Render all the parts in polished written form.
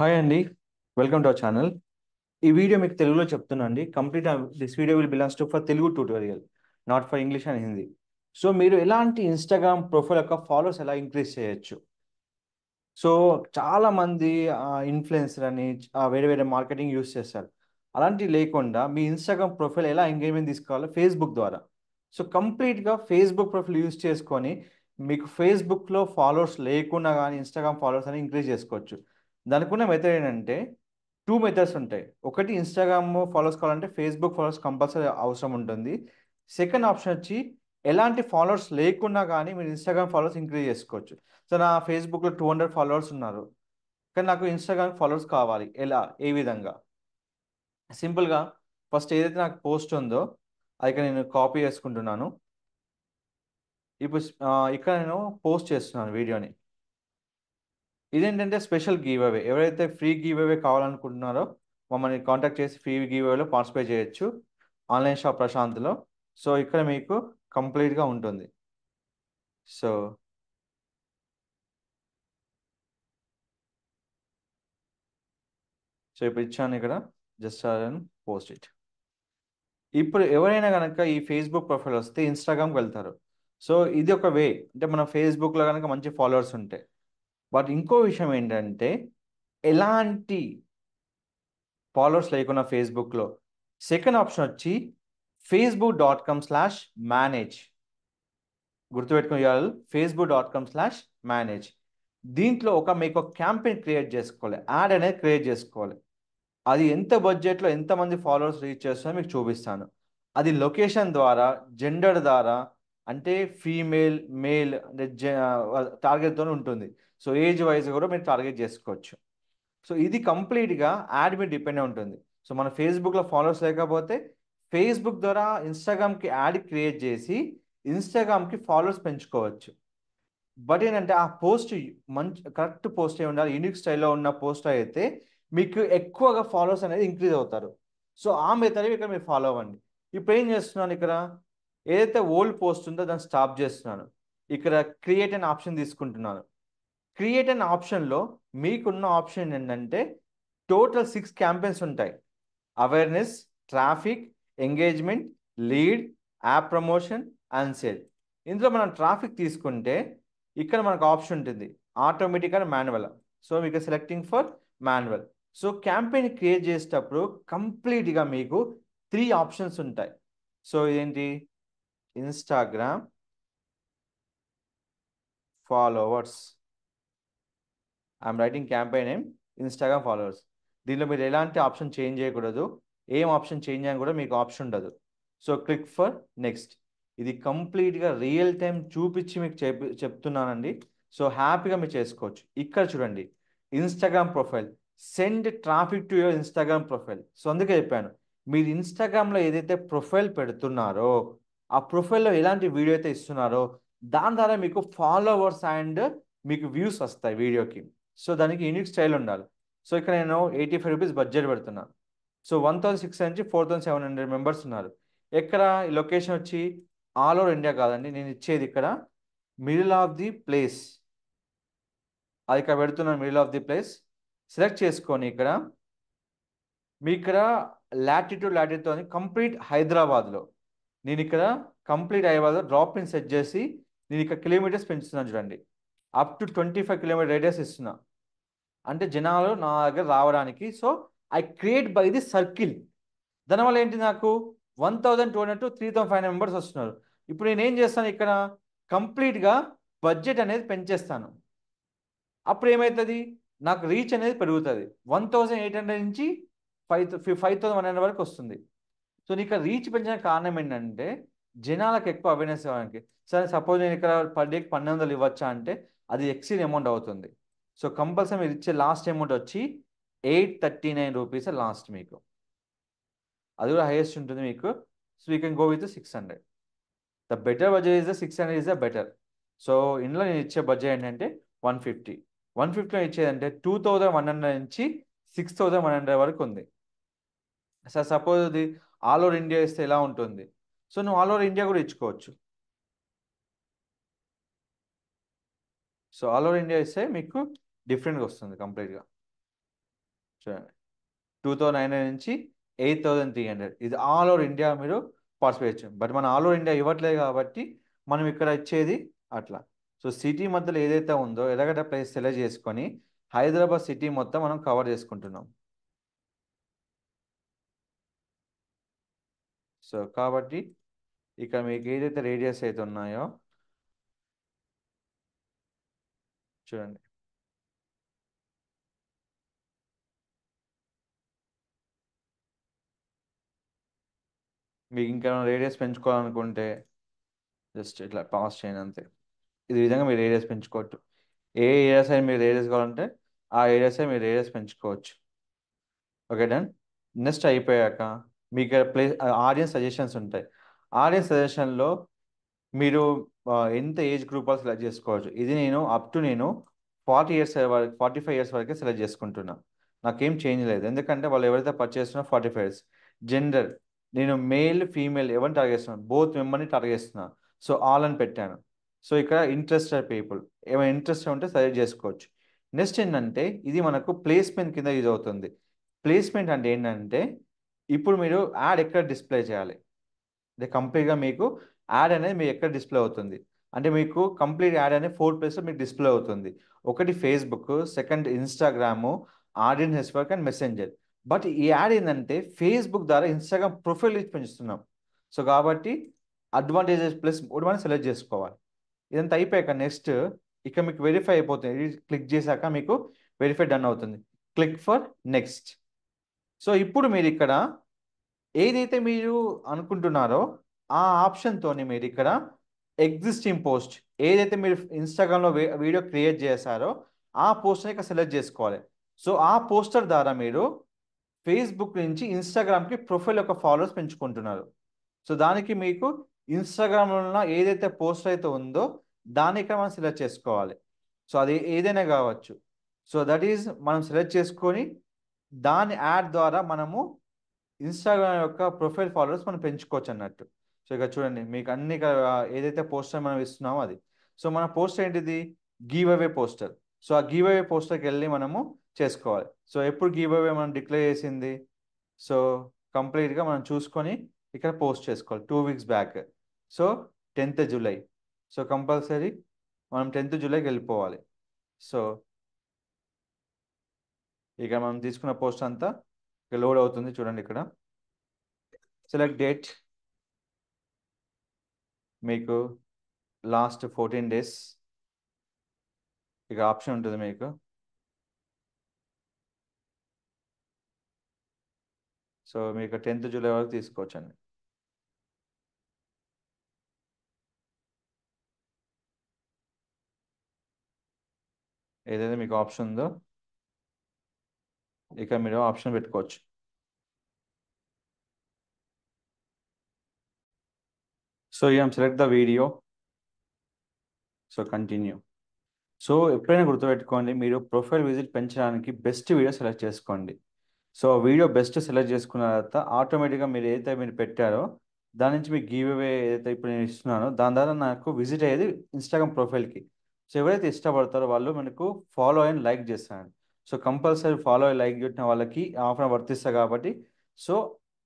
Hi అండి. Welcome to our channel. ఈ video మీకు తెలుగులో చెప్తున్నా అండి. This video will belongs to for Telugu tutorial, not for English and Hindi. So మీరు ఎలాంటి ఇన్‌స్టాగ్రామ్ ప్రొఫైల్ యొక్క ఫాలోవర్స్ ఎలా ఇంక్రీజ్ చేయొచ్చు. సో చాలామంది ఇన్‌ఫ్లుయెన్సర్ అని వేరే వేరే మార్కెటింగ్ యూజ్ చేస్తారు. అలాంటివి లేకుండా మీ ఇన్‌స్టాగ్రామ్ ప్రొఫైల్ ఎలా ఎంగేజ్‌మెంట్ తీసుకోవాలో ఫేస్‌బుక్ ద్వారా. సో కంప్లీట్‌గా ఫేస్‌బుక్ ప్రొఫైల్ యూజ్ చేసుకొని మీకు ఫేస్‌బుక్‌లో ఫాలోవర్స్ లేకున్నా గానీ ఇన్‌స్టాగ్రామ్ ఫాలోవర్స్ అని ఇంక్రీజ్ చేసుకోవచ్చు. దానికున్న మెథడ్ ఏంటంటే 2 మెథడ్స్ ఉంటాయి. ఒకటి ఇన్‌స్టాగ్రామ్ ఫాలోవర్స్ కావాలంటే ఫేస్‌బుక్ ఫాలోవర్స్ కంపల్సరీ అవసరం ఉంటుంది. సెకండ్ ఆప్షన్ వచ్చి ఎలాంటి ఫాలోవర్స్ లేకున్నా గానీ మీరు ఇన్‌స్టాగ్రామ్ ఫాలోవర్స్ ఇంక్రీజ్ చేసుకోవచ్చు. సో నా ఫేస్‌బుక్‌లో 200 ఫాలోవర్స్ ఉన్నారు. కానీ నాకు ఇన్‌స్టాగ్రామ్ ఫాలోవర్స్ కావాలి. ఎలా? ఏ విధంగా? సింపుల్‌గా ఫస్ట్ ఏదైతే నాకు పోస్ట్ ఉందో అది ఇక్కడ నేను కాపీ చేసుకుంటున్నాను. ఇక్కడ నేను పోస్ట్ చేస్తున్నాను వీడియోని. ఇదేంటంటే స్పెషల్ గివ్ అవే. ఎవరైతే ఫ్రీ గివ్ అవే కావాలనుకుంటున్నారో మమ్మల్ని కాంటాక్ట్ చేసి ఫ్రీ గివ్ అవేలో పార్టిసిపేట్ చేయొచ్చు. ఆన్‌లైన్ షాప్ ప్రశాంత్‌లో. సో ఇక్కడ మీకు కంప్లీట్‌గా ఉంటుంది. సో, ఇప్పుడు ఇచ్చాను ఇక్కడ. Just post it. ఇప్పుడు ఎవరైనా గనక ఈ ఫేస్‌బుక్ ప్రొఫైల్ వస్తే ఇన్‌స్టాగ్రామ్‌కి వెళ్తారు. సో ఇది ఒక వే. అంటే మన ఫేస్‌బుక్‌లో గనక మంచి ఫాలోవర్స్ ఉంటే. బట్ ఇంకో విషయం ఏంటంటే ఎలాంటి ఫాలోవర్స్ లేకున్నా ఫేస్‌బుక్‌లో సెకండ్ ఆప్షన్ వచ్చి facebook.com/manage. గుర్తుపెట్టుకునే యూఆర్ఎల్ facebook.com/manage. దీంట్లో మీకు ఒక క్యాంపెయిన్ క్రియేట్ చేసుకోవాలి. యాడ్ అనేది క్రియేట్ చేసుకోవాలి. అది ఎంత బడ్జెట్‌లో ఎంతమంది ఫాలోవర్స్ రీచ్ చేస్తుందో మీకు చూపిస్తాను. అది లొకేషన్ ద్వారా, జెండర్ ద్వారా అంటే ఫీమేల్, మేల్ అంటే టార్గెట్‌తోనే ఉంటుంది. సో ఏజ్ వైస్‌గా కూడా మీరు టార్గెట్ చేసుకోవచ్చు. సో ఇది కంప్లీట్‌గా యాడ్ మీద డిపెండ్ అయి ఉంటుంది. సో మన ఫేస్‌బుక్‌లో ఫాలోవర్స్ లేకపోతే ఫేస్‌బుక్ ద్వారా ఇన్‌స్టాగ్రామ్‌కి యాడ్ క్రియేట్ చేసి ఇన్‌స్టాగ్రామ్‌కి ఫాలోవర్స్ పెంచుకోవచ్చు. బట్ ఏంటంటే ఆ పోస్ట్ కరెక్ట్ పోస్ట్ అయి ఉండాలి. యూనిక్ స్టైల్‌లో ఉన్న పోస్ట్ అయితే మీకు ఎక్కువగా ఫాలోవర్స్ అనేది ఇంక్రీజ్ అవుతారు. సో ఆ మెథడ్ ఇక్కడ మీరు ఫాలో అవ్వండి. ఇప్పుడు ఏం చేస్తున్నాను ఇక్కడ ఏదైతే ఓల్డ్ పోస్ట్ ఉందో దాన్ని స్టాప్ చేస్తున్నాను. ఇక్కడ క్రియేట్ అనే ఆప్షన్ తీసుకుంటున్నాను. క్రియేట్ అనే ఆప్షన్‌లో మీకున్న ఆప్షన్ ఏంటంటే టోటల్ 6 క్యాంపెయిన్స్ ఉంటాయి. Awareness, traffic, engagement, lead, app promotion and sale. ఇందులో మనం ట్రాఫిక్ తీసుకుంటే ఇక్కడ మనకు ఆప్షన్ ఉంటుంది. Automatic and manual. సో మీకు selecting for manual. So campaign create చేసేటప్పుడు కంప్లీట్‌గా మీకు 3 ఆప్షన్స్ ఉంటాయి. సో ఇదేంటి? Instagram followers. I'm writing campaign name Instagram followers. దీనిలో మీరు ఎలాంటి ఆప్షన్ చేంజ్ చేయకూడదు. ఏం ఆప్షన్ చేంజ్ చేయని కూడా మీకు ఆప్షన్ ఉండదు. So click for next. ఇది కంప్లీట్‌గా రియల్ టైమ్ చూపించి మీకు చెప్తున్నానండి. సో హ్యాపీగా మీరు చేసుకోవచ్చు. ఇక్కడ చూడండి Instagram profile. Send traffic to your Instagram profile. So అందుకే చెప్పాను. మీరు ఇన్‌స్టాగ్రామ్‌లో ఏదైతే ప్రొఫైల్ పెడుతున్నారో ఆ ప్రొఫైల్‌లో ఎలాంటి వీడియో అయితే ఇస్తున్నారో దాని ద్వారా మీకు ఫాలోవర్స్ అండ్ మీకు వ్యూస్ వస్తాయి వీడియోకి. సో దానికి యూనిక్ స్టైల్ ఉండాలి. సో ఇక్కడ నేను ₹85 బడ్జెట్ పెడుతున్నా. సో 1600 నుంచి 4700 మెంబర్స్ ఉన్నారు. ఎక్కడ ఈ లొకేషన్ వచ్చి ఆల్ ఓవర్ ఇండియా కాదండి. నేను ఇచ్చేది ఇక్కడ మిడిల్ ఆఫ్ ది ప్లేస్. అది ఇక్కడ పెడుతున్నాను middle of the place. Select చేసుకొని ఇక్కడ మీ ఇక్కడ లాటిట్యూడ్ అని కంప్లీట్ హైదరాబాద్‌లో. నేను ఇక్కడ కంప్లీట్ హైదరాబాద్‌లో డ్రాప్ ఇన్ సెట్ చేసి నేను ఇక్కడ కిలోమీటర్స్ పెంచుతున్నాను చూడండి. అప్ టు 25 కిలోమీటర్ రేడియస్ ఇస్తున్నా. అంటే జనాలు నా దగ్గర రావడానికి. So I create by the circle. దానివల్ల ఏంటి నాకు 1200-3500 మెంబర్స్ వస్తున్నారు. ఇప్పుడు నేనేం చేస్తాను ఇక్కడ కంప్లీట్‌గా బడ్జెట్ అనేది పెంచేస్తాను. అప్పుడు ఏమైతది? నాకు రీచ్ అనేది పెరుగుతది. 1800 నుంచి 5100 వరకు వస్తుంది. సో నీకు రీచ్ పెంచడానికి కారణం ఏంటంటే జనాలకు ఎక్కువ అవేర్‌నెస్ ఇవ్వడానికి. సరే సపోజ్ నేను ఇక్కడ పర్ డేకి 1200 ఇవ్వచ్చా అంటే అది ఎక్సీడ్ అమౌంట్ అవుతుంది. సో కంపల్సరీ మీరు ఇచ్చే లాస్ట్ అమౌంట్ వచ్చి ₹839 లాస్ట్ మీకు. అది కూడా హైయెస్ట్ ఉంటుంది మీకు. So you can go with 600. The better budget is the 600 is the better. So ఇందులో నేను ఇచ్చే బడ్జెట్ ఏంటంటే 150. 150లో ఇచ్చేదంటే 2100 నుంచి 6100 వరకు ఉంది. సార్ సపోజ్ అది ఆల్ ఓవర్ ఇండియా ఇస్తే ఎలా ఉంటుంది? సో నువ్వు ఆల్ ఓవర్ ఇండియా కూడా ఇచ్చుకోవచ్చు. సో ఆల్ ఓవర్ ఇండియా ఇస్తే మీకు డిఫరెంట్‌గా వస్తుంది కంప్లీట్‌గా. చూడండి 2900 నుంచి 8300, ఇది ఆల్ ఓవర్ ఇండియా మీరు పార్టిసిపేట్ చేయొచ్చు. బట్ మన ఆల్ ఓవర్ ఇండియా ఇవ్వట్లేదు కాబట్టి మనం ఇక్కడ ఇచ్చేది అట్లా. సో సిటీ మధ్యలో ఏదైతే ఉందో ఎర్రగడ్డ ప్లేస్ సెలెక్ట్ చేసుకొని హైదరాబాద్ సిటీ మొత్తం మనం కవర్ చేసుకుంటున్నాం. సో కాబట్టి ఇక్కడ మీకు ఏదైతే రేడియస్ అయితే ఉన్నాయో చూడండి. మీకు ఇంకా రేడియస్ పెంచుకోవాలనుకుంటే జస్ట్ ఇట్లా పాస్ చేయండి అంతే. ఇది విధంగా మీరు రేడియస్ పెంచుకోవచ్చు. ఏ ఏరియాస్ అయినా మీరు రేడియస్ కావాలంటే ఆ ఏరియాస్ అయినా మీరు రేడియస్ పెంచుకోవచ్చు. Okay done. నెక్స్ట్ అయిపోయాక మీకు ప్లేస్ ఆడియన్స్ సజెషన్స్ ఉంటాయి. ఆడియన్స్ సజెషన్లో మీరు ఎంత ఏజ్ గ్రూప్ వాళ్ళు సెలెక్ట్ చేసుకోవచ్చు. ఇది నేను అప్ టు నేను 40 ఇయర్స్ వరకు 45 ఇయర్స్ వరకే సెలెక్ట్ చేసుకుంటున్నా. నాకేం చేంజ్ లేదు, ఎందుకంటే వాళ్ళు ఎవరైతే పర్చేస్ చేస్తున్నా 45 ఇయర్స్. జెండర్ నేను మేల్ ఫీమేల్ ఎవరిని టార్గెట్ చేస్తున్నాను, బోత్ మెంబర్ని టార్గెట్ చేస్తున్నాను. సో ఆల్ అని పెట్టాను. సో ఇక్కడ ఇంట్రెస్టెడ్ పీపుల్ ఏమైనా ఇంట్రెస్ట్ ఉంటే సెలెక్ట్ చేసుకోవచ్చు. నెక్స్ట్ ఏంటంటే ఇది మనకు ప్లేస్మెంట్ కింద యూజ్ అవుతుంది. ప్లేస్మెంట్ అంటే ఏంటంటే ఇప్పుడు మీరు యాడ్ ఎక్కడ డిస్ప్లే చేయాలి, అంటే కంప్లీట్గా మీకు యాడ్ అనేది మీకు ఎక్కడ డిస్ప్లే అవుతుంది అంటే మీకు కంప్లీట్ యాడ్ అనేది 4 ప్లేస్లో మీకు డిస్ప్లే అవుతుంది. ఒకటి Facebook, second Instagram, audience network and messenger. But ఈ యాడ్ ఏంటంటే ఫేస్బుక్ ద్వారా ఇన్స్టాగ్రామ్ ప్రొఫైల్ రీచ్ పెంచుతున్నాం. సో కాబట్టి అడ్వాంటేజెస్ ప్లస్ కూడా మనం సెలెక్ట్ చేసుకోవాలి. ఇదంతా అయిపోయాక నెక్స్ట్ ఇక మీకు వెరిఫై అయిపోతుంది. ఇది క్లిక్ చేశాక మీకు వెరిఫై డన్ అవుతుంది. Click for next. సో ఇప్పుడు మీరు ఇక్కడ ఏదైతే మీరు అనుకుంటున్నారో ఆ ఆప్షన్తో మీరు ఇక్కడ ఎగ్జిస్టింగ్ పోస్ట్ ఏదైతే మీరు ఇన్స్టాగ్రామ్లో వీడియో క్రియేట్ చేశారో ఆ పోస్ట్ని ఇక్కడ సెలెక్ట్ చేసుకోవాలి. సో ఆ పోస్టర్ ద్వారా మీరు ఫేస్బుక్ నుంచి ఇన్స్టాగ్రామ్కి ప్రొఫైల్ యొక్క ఫాలోవర్స్ పెంచుకుంటున్నారు. సో దానికి మీకు ఇన్స్టాగ్రామ్లో ఉన్న ఏదైతే పోస్ట్ అయితే ఉందో దాన్ని ఇక్కడ మనం సెలెక్ట్ చేసుకోవాలి. సో అది ఏదైనా కావచ్చు. సో దట్ ఈజ్ మనం సెలెక్ట్ చేసుకొని దాని యాడ్ ద్వారా మనము ఇన్స్టాగ్రామ్ యొక్క ప్రొఫైల్ ఫాలోవర్స్ మనం పెంచుకోవచ్చు అన్నట్టు. సో ఇక చూడండి మీకు అన్ని ఏదైతే పోస్టర్ మనం ఇస్తున్నామో అది. సో మన పోస్టర్ ఏంటిది, గివ్ అవే పోస్టర్. సో ఆ గివ్ అవే పోస్టర్కి వెళ్ళి మనము చేసుకోవాలి. సో ఎప్పుడు గివ్ అవే మనం డిక్లేర్ చేసింది, సో కంప్లీట్గా మనం చూసుకొని ఇక్కడ పోస్ట్ చేసుకోవాలి 2 weeks back. So 10th July. So compulsory మనం 10th జూలైకి వెళ్ళిపోవాలి. సో ఇక మనం తీసుకున్న పోస్ట్ అంతా లోడ్ అవుతుంది. చూడండి ఇక్కడ సెలెక్ట్ డేట్, మీకు లాస్ట్ 14 days ఇక ఆప్షన్ ఉంటుంది మీకు. సో మీకు 10th జూలై వరకు తీసుకోవచ్చండి. ఏదైతే మీకు ఆప్షన్ ఉందో ఇక మీరు ఆప్షన్ పెట్టుకోవచ్చు. So you select the video. So continue. So ఎప్పుడైనా గుర్తుపెట్టుకోండి, మీరు ప్రొఫైల్ విజిట్ పెంచడానికి బెస్ట్ వీడియో సెలెక్ట్ చేసుకోండి. సో వీడియో బెస్ట్ సెలెక్ట్ చేసుకున్న తర్వాత ఆటోమేటిక్గా మీరు ఏదైతే మీరు పెట్టారో దాని నుంచి మీకు గివ్ అవే ఏదైతే ఇప్పుడు నేను ఇస్తున్నానో దాని ద్వారా నాకు విజిట్ అయ్యేది ఇన్స్టాగ్రామ్ ప్రొఫైల్కి. సో ఎవరైతే ఇష్టపడతారో వాళ్ళు మనకు ఫాలో అండ్ లైక్ చేస్తాను. So compulsory follow and like పెట్టిన వాళ్ళకి ఆఫర్ వర్తిస్తుంది కాబట్టి సో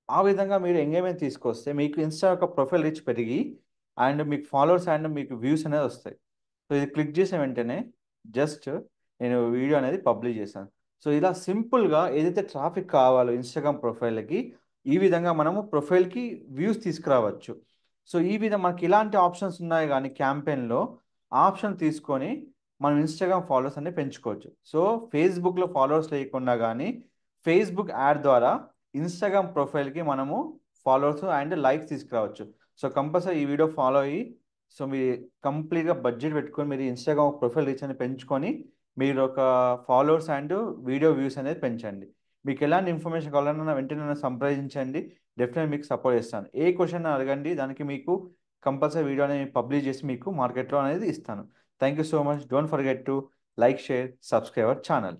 ఆ విధంగా మీరు ఎంగేజ్మెంట్ తీసుకొస్తే మీకు ఇన్స్టా యొక్క ప్రొఫైల్ రీచ్ పెరిగి అండ్ మీకు ఫాలోవర్స్ అండ్ మీకు వ్యూస్ అనేది వస్తాయి. సో ఇది క్లిక్ చేసిన వెంటనే జస్ట్ నేను వీడియో అనేది పబ్లిష్ చేశాను. సో ఇలా సింపుల్గా ఏదైతే ట్రాఫిక్ కావాలో ఇన్స్టాగ్రామ్ ప్రొఫైల్కి ఈ విధంగా మనము ప్రొఫైల్కి వ్యూస్ తీసుకురావచ్చు. సో ఈ విధంగా మనకి ఇలాంటి ఆప్షన్స్ ఉన్నాయి కానీ క్యాంపెయిన్లో ఆప్షన్ తీసుకొని మనం ఇన్స్టాగ్రామ్ ఫాలోవర్స్ అన్ని పెంచుకోవచ్చు. సో ఫేస్బుక్లో ఫాలోవర్స్ లేకుండా కానీ ఫేస్బుక్ యాడ్ ద్వారా ఇన్స్టాగ్రామ్ ప్రొఫైల్కి మనము ఫాలోవర్స్ అండ్ లైక్స్ తీసుకురావచ్చు. సో కంపల్సరీ ఈ వీడియో ఫాలో అయ్యి సో మీరు కంప్లీట్గా బడ్జెట్ పెట్టుకొని మీరు ఇన్స్టాగ్రామ్ ప్రొఫైల్ రీచ్ అనేది పెంచుకొని మీరు ఒక ఫాలోవర్స్ అండ్ వీడియో వ్యూస్ అనేది పెంచండి. మీకు ఎలాంటి ఇన్ఫర్మేషన్ కావాలన్నా వెంటనే నన్ను సంప్రదించండి. డెఫినెట్గా మీకు సపోర్ట్ చేస్తాను. ఏ క్వశ్చన్ అడగండి, దానికి మీకు కంపల్సరీ వీడియో అనేది పబ్లిష్ చేసి మీకు మార్కెట్లో అనేది ఇస్తాను. Thank you so much. Don't forget to like, share, subscribe our channel.